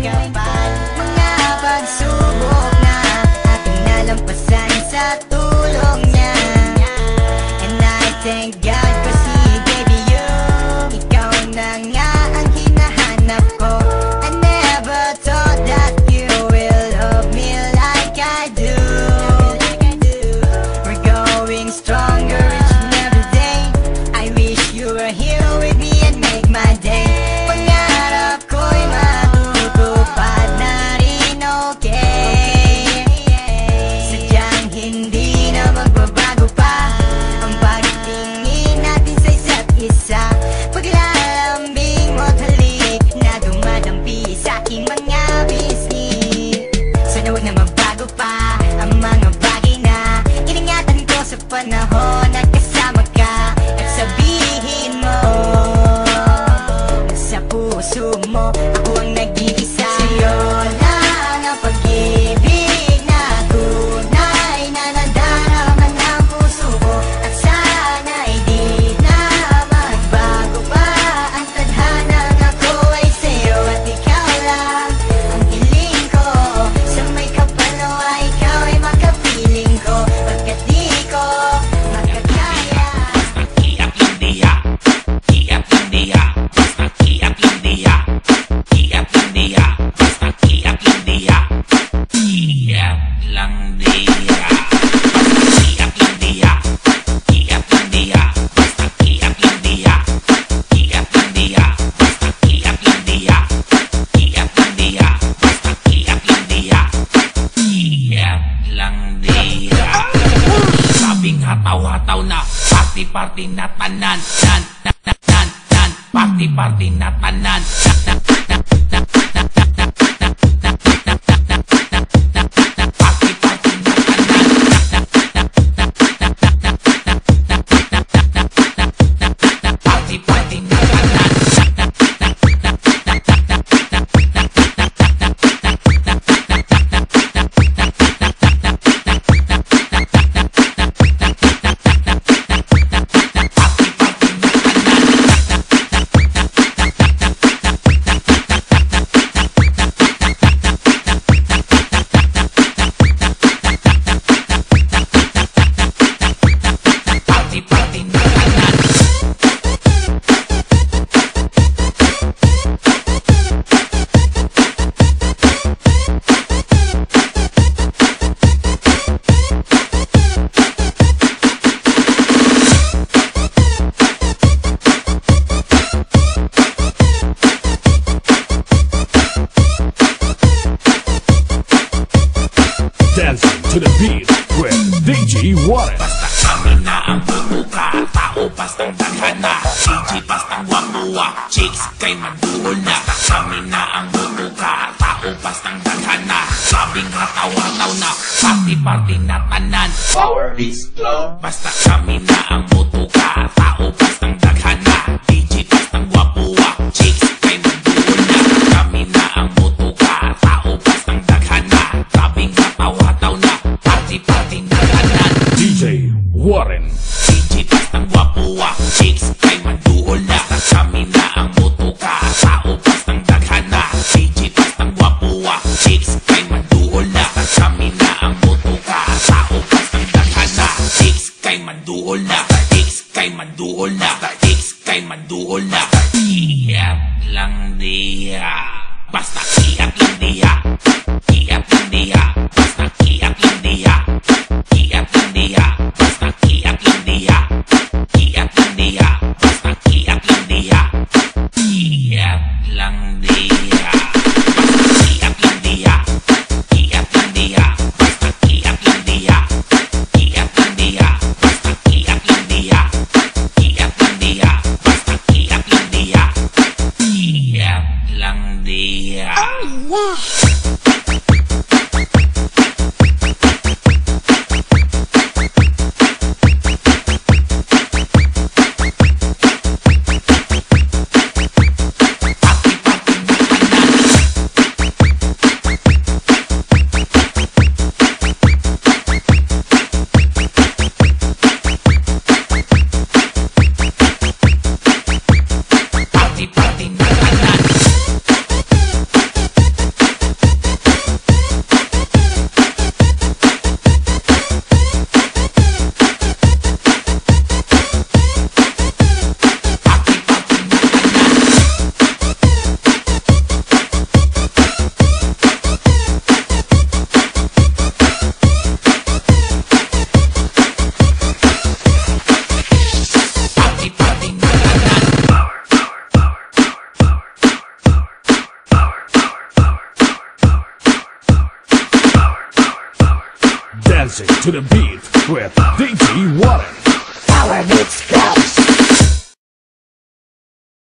kapal. Mga pagsubok na ating nalampasan sa tulong niya. And I thank God kasi baby you, ikaw na nga ang hinahanap ko. I never thought that you will love me like I do. We're going stronger each and every day. I wish you were here with me and make my day. Pangarap ko'y matutupad na rin, okay? Sadyang hindi na magbabago pa ang pagtingin natin sa isa't isa. Paglalambing mo't halik na dumadampi sa aking mga bisngi. Sana huwag na magbago pa ang mga bagay na iningatan ko sa panahon na kasama ka. At sabihin mo sa puso mo, ako ang nag-iisa. Sa'yo lang ang pag-ibig na tunay na nadarama ng puso ko. At sana'y di na magbago pa ang tadhanang ako ay sa'yo. At ikaw lang ang hiling ko, sa may kapalawa ikaw ay makapiling ko. Pagkat di ko makakaya. Iyak lang diya, iyak lang diya, basta iyak lang diya, iyak lang diya, basta iyak lang diya, iyak lang diya, iyak lang diya, iyak lang diya, basta iyak lang diya, iyak lang diya, basta iyak lang diya, iyak lang diya, basta iyak lang diya, iyak lang diya. Sabing hataw-hataw na party-party na tanan, party-party na tanan, party-party na tanan, party-party na tanan. Dancing to the beat with DJ Warren. Basta kami na ang butuka, tao bastang daghana, DJ bastang wapuwa, chicks kay maduhol na. Basta kami na ang butuka, tao bastang daghana, sabing hataw-hataw na, party-party na tanan. Power Beats Club. Basta kami na ang butuka, tao bastang daghana, DJ bastang wapuwa, chicks kay maduhol na. Kami na ang butuka, tao bastang daghana, sabing hataw-hataw na, party-party na tanan. DJ Warren. DJ bastang wapuwa, chicks kay maduhol na. Basta kami na ang butuka, tao bastang daghana, DJ bastang wapuwa, chicks kay maduhol na. Basta kami na ang butuka, tao bastang daghana, chicks kay maduhol na, chicks kay maduhol na, chicks kay maduhol na. Iyak lang diya, basta iyak lang diya, iyak lang diya, basta iyak lang diya, iyak lang diya, basta iyak lang diya, iyak lang diya, basta iyak lang diya, iyak lang diya, basta iyak lang diya, dancing to the beat with DJ Warren. Power Beats Club.